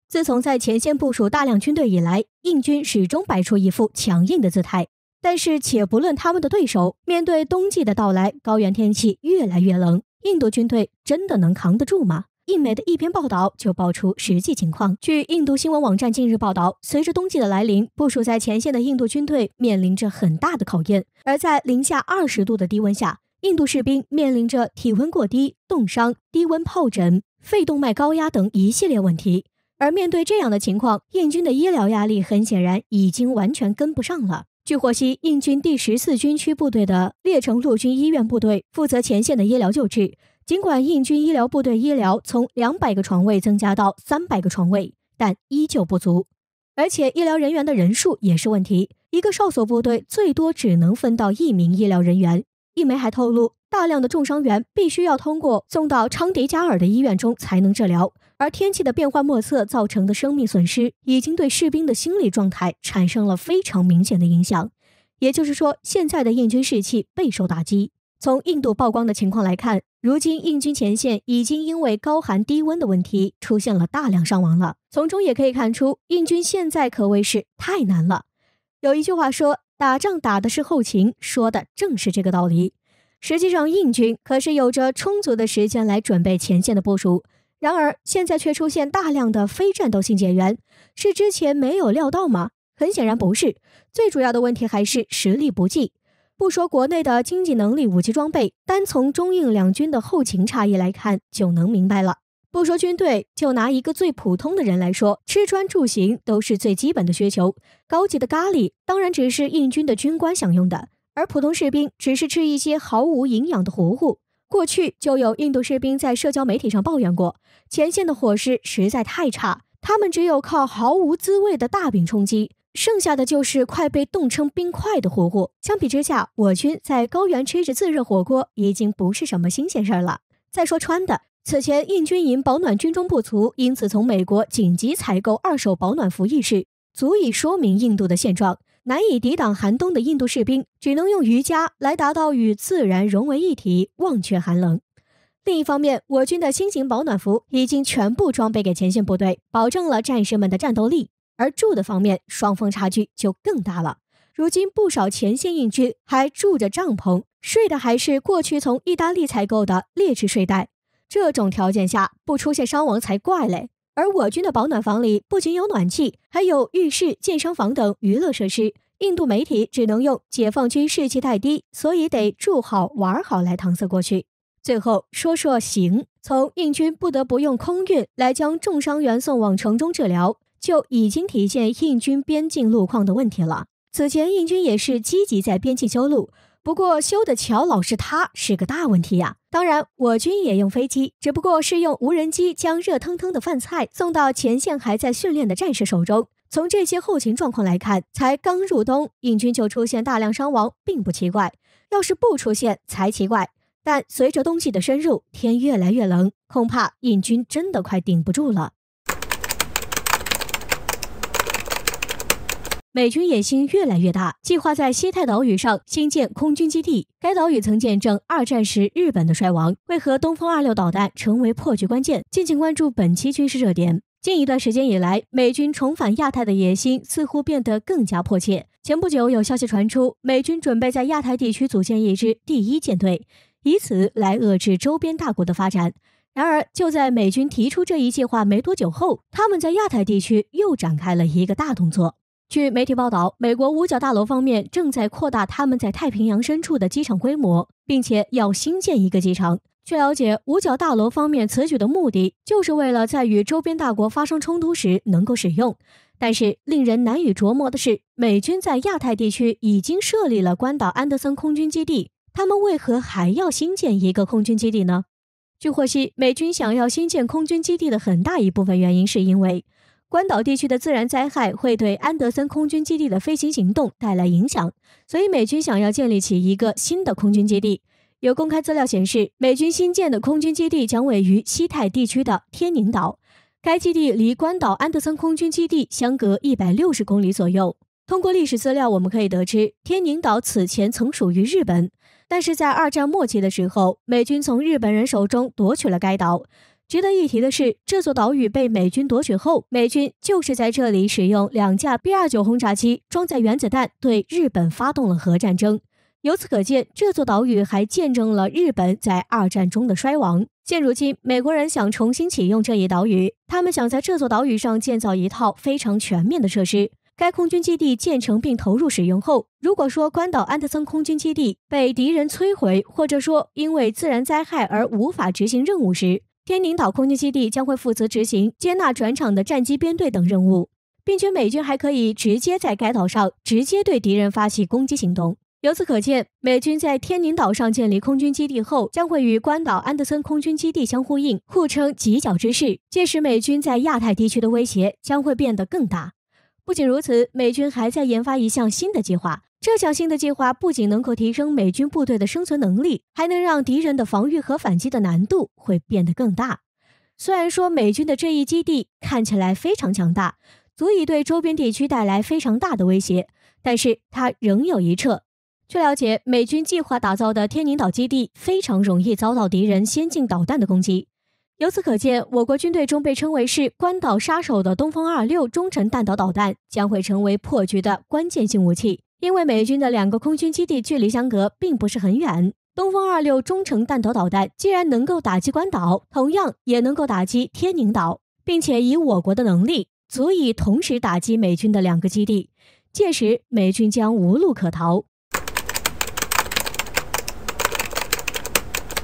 自从在前线部署大量军队以来，印军始终摆出一副强硬的姿态。但是且不论他们的对手，面对冬季的到来，高原天气越来越冷，印度军队真的能扛得住吗？印媒的一篇报道就爆出实际情况。据印度新闻网站近日报道，随着冬季的来临，部署在前线的印度军队面临着很大的考验。而在零下20度的低温下，印度士兵面临着体温过低、冻伤、低温疱疹、肺动脉高压等一系列问题。而面对这样的情况，印军的医疗压力很显然已经完全跟不上了。据获悉，印军第14军区部队的列城陆军医院部队负责前线的医疗救治。尽管印军医疗部队医疗从200个床位增加到300个床位，但依旧不足。而且医疗人员的人数也是问题，一个哨所部队最多只能分到1名医疗人员。印媒还透露，大量的重伤员必须要通过送到昌迪加尔的医院中才能治疗，而天气的变幻莫测造成的生命损失，已经对士兵的心理状态产生了非常明显的影响。也就是说，现在的印军士气备受打击。从印度曝光的情况来看，如今印军前线已经因为高寒低温的问题出现了大量伤亡了。从中也可以看出，印军现在可谓是太难了。有一句话说，打仗打的是后勤，说的正是这个道理。实际上，印军可是有着充足的时间来准备前线的部署，然而现在却出现大量的非战斗性减员，是之前没有料到吗？很显然不是，最主要的问题还是实力不济。不说国内的经济能力、武器装备，单从中印两军的后勤差异来看就能明白了。不说军队，就拿一个最普通的人来说，吃穿住行都是最基本的需求。高级的咖喱当然只是印军的军官享用的，而普通士兵只是吃一些毫无营养的糊糊。过去就有印度士兵在社交媒体上抱怨过，前线的伙食实在太差，他们只有靠毫无滋味的大饼充饥，剩下的就是快被冻成冰块的糊糊。相比之下，我军在高原吃着自热火锅已经不是什么新鲜事儿了。再说穿的，此前印军营保暖军中不足，因此从美国紧急采购2手保暖服一事，足以说明印度的现状。难以抵挡寒冬的印度士兵只能用瑜伽来达到与自然融为一体，忘却寒冷。另一方面，我军的新型保暖服已经全部装备给前线部队，保证了战士们的战斗力。而住的方面，双方差距就更大了。如今不少前线印军还住着帐篷，睡的还是过去从意大利采购的劣质睡袋。这种条件下不出现伤亡才怪嘞。而我军的保暖房里不仅有暖气，还有浴室、健身房等娱乐设施。印度媒体只能用解放军士气太低，所以得住好玩好来搪塞过去。最后说说行，从印军不得不用空运来将重伤员送往城中治疗，就已经体现印军边境路况的问题了。此前印军也是积极在边境修路，不过修的桥老是塌，是个大问题呀。当然，我军也用飞机，只不过是用无人机将热腾腾的饭菜送到前线还在训练的战士手中。从这些后勤状况来看，才刚入冬，印军就出现大量伤亡，并不奇怪。要是不出现才奇怪。但随着冬季的深入，天越来越冷，恐怕印军真的快顶不住了。美军野心越来越大，计划在西太岛屿上新建空军基地。该岛屿曾见证2战时日本的衰亡，为何东风26导弹成为破局关键？敬请关注本期军事热点。近一段时间以来，美军重返亚太的野心似乎变得更加迫切。前不久有消息传出，美军准备在亚太地区组建一支第1舰队，以此来遏制周边大国的发展。然而，就在美军提出这一计划没多久后，他们在亚太地区又展开了一个大动作。据媒体报道，美国五角大楼方面正在扩大他们在太平洋深处的机场规模，并且要新建一个机场。据了解，五角大楼方面此举的目的就是为了在与周边大国发生冲突时能够使用。但是令人难以琢磨的是，美军在亚太地区已经设立了关岛安德森空军基地，他们为何还要新建一个空军基地呢？据获悉，美军想要新建空军基地的很大一部分原因是因为关岛地区的自然灾害会对安德森空军基地的飞行行动带来影响，所以美军想要建立起一个新的空军基地。有公开资料显示，美军新建的空军基地将位于西太地区的天宁岛，该基地离关岛安德森空军基地相隔160公里左右。通过历史资料我们可以得知，天宁岛此前曾属于日本，但是在2战末期的时候，美军从日本人手中夺取了该岛。值得一提的是，这座岛屿被美军夺取后，美军就是在这里使用2架 B-29轰炸机装载原子弹对日本发动了核战争。由此可见，这座岛屿还见证了日本在2战中的衰亡。现如今，美国人想重新启用这一岛屿，他们想在这座岛屿上建造一套非常全面的设施。该空军基地建成并投入使用后，如果说关岛安德森空军基地被敌人摧毁，或者说因为自然灾害而无法执行任务时，天宁岛空军基地将会负责执行接纳转场的战机编队等任务，并且美军还可以直接在该岛上直接对敌人发起攻击行动。由此可见，美军在天宁岛上建立空军基地后，将会与关岛安德森空军基地相呼应，互称犄角之势。届时，美军在亚太地区的威胁将会变得更大。不仅如此，美军还在研发一项新的计划。这项新的计划不仅能够提升美军部队的生存能力，还能让敌人的防御和反击的难度会变得更大。虽然说美军的这一基地看起来非常强大，足以对周边地区带来非常大的威胁，但是它仍有一撤。据了解，美军计划打造的天宁岛基地非常容易遭到敌人先进导弹的攻击。由此可见，我国军队中被称为是关岛杀手的东风26中程弹道导弹将会成为破局的关键性武器。因为美军的2个空军基地距离相隔并不是很远，东风26中程弹道导弹既然能够打击关岛，同样也能够打击天宁岛，并且以我国的能力，足以同时打击美军的2个基地。届时，美军将无路可逃。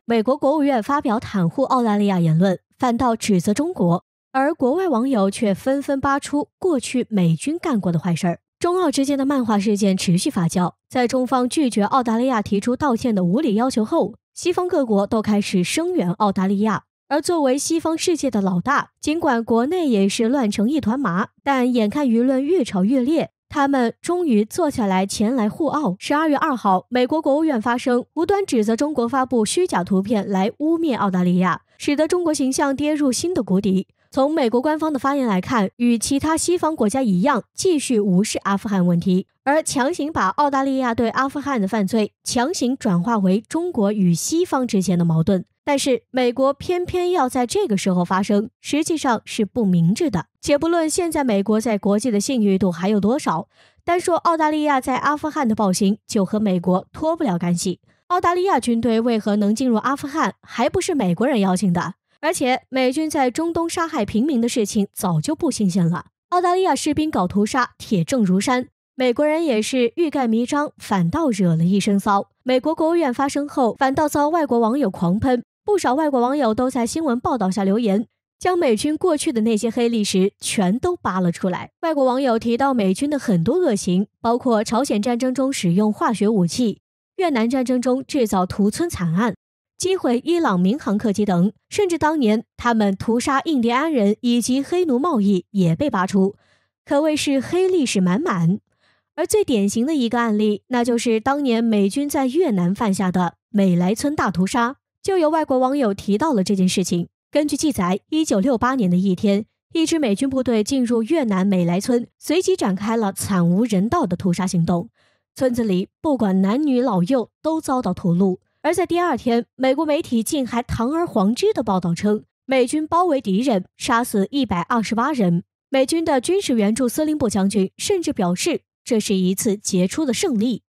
美国国务院发表袒护澳大利亚言论，反倒指责中国，而国外网友却纷纷扒出过去美军干过的坏事儿。中澳之间的漫画事件持续发酵，在中方拒绝澳大利亚提出道歉的无理要求后，西方各国都开始声援澳大利亚。而作为西方世界的老大，尽管国内也是乱成一团麻，但眼看舆论越吵越烈，他们终于坐下来前来护澳。12月2号，美国国务院发声，无端指责中国发布虚假图片来污蔑澳大利亚，使得中国形象跌入新的谷底。从美国官方的发言来看，与其他西方国家一样，继续无视阿富汗问题，而强行把澳大利亚对阿富汗的犯罪强行转化为中国与西方之间的矛盾。但是美国偏偏要在这个时候发声，实际上是不明智的。且不论现在美国在国际的信誉度还有多少，单说澳大利亚在阿富汗的暴行就和美国脱不了干系。澳大利亚军队为何能进入阿富汗，还不是美国人邀请的？而且美军在中东杀害平民的事情早就不新鲜了，澳大利亚士兵搞屠杀铁证如山，美国人也是欲盖弥彰，反倒惹了一身骚。美国国务院发声后，反倒遭外国网友狂喷，不少外国网友都在新闻报道下留言，将美军过去的那些黑历史全都扒了出来。外国网友提到美军的很多恶行，包括朝鲜战争中使用化学武器，越南战争中制造屠村惨案，击毁伊朗民航客机等，甚至当年他们屠杀印第安人以及黑奴贸易也被扒出，可谓是黑历史满满。而最典型的一个案例，那就是当年美军在越南犯下的美莱村大屠杀。就有外国网友提到了这件事情。根据记载，1968年的一天，一支美军部队进入越南美莱村，随即展开了惨无人道的屠杀行动。村子里不管男女老幼都遭到屠戮。而在第2天，美国媒体竟还堂而皇之的报道称，美军包围敌人，杀死128人。美军的军事援助司令部将军甚至表示，这是一次杰出的胜利。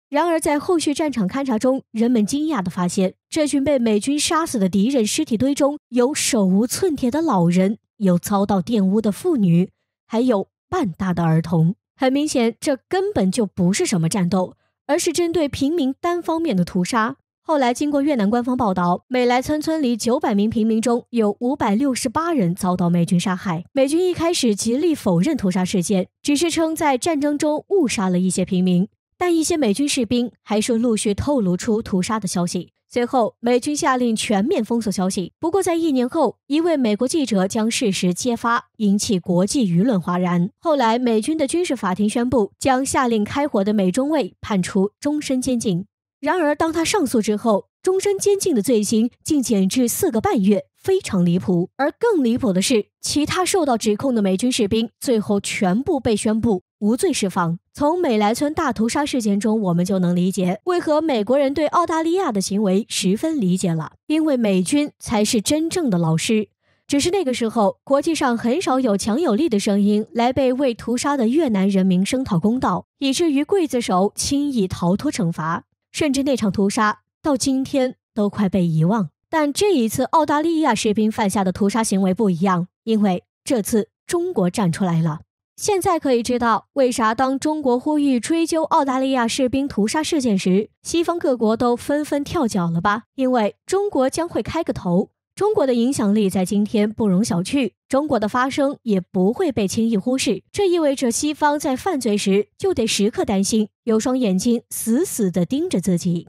然而在后续战场勘察中，人们惊讶地发现，这群被美军杀死的敌人尸体堆中有手无寸铁的老人，有遭到玷污的妇女，还有半大的儿童。很明显，这根本就不是什么战斗，而是针对平民单方面的屠杀。后来经过越南官方报道，美莱村村里900名平民中有568人遭到美军杀害。美军一开始极力否认屠杀事件，只是称在战争中误杀了一些平民，但一些美军士兵还是陆续透露出屠杀的消息。随后，美军下令全面封锁消息。不过在1年后，一位美国记者将事实揭发，引起国际舆论哗然。后来，美军的军事法庭宣布将下令开火的美中尉判处终身监禁。然而当他上诉之后，终身监禁的罪行竟减至4个半月，非常离谱。而更离谱的是，其他受到指控的美军士兵最后全部被宣布无罪释放。从美莱村大屠杀事件中，我们就能理解为何美国人对澳大利亚的行为十分理解了，因为美军才是真正的老师。只是那个时候，国际上很少有强有力的声音来为被屠杀的越南人民声讨公道，以至于刽子手轻易逃脱惩罚，甚至那场屠杀到今天都快被遗忘。但这一次澳大利亚士兵犯下的屠杀行为不一样，因为这次中国站出来了。现在可以知道为啥当中国呼吁追究澳大利亚士兵屠杀事件时，西方各国都纷纷跳脚了吧？因为中国将会开个头，中国的影响力在今天不容小觑，中国的发声也不会被轻易忽视。这意味着西方在犯罪时就得时刻担心，有双眼睛死死地盯着自己。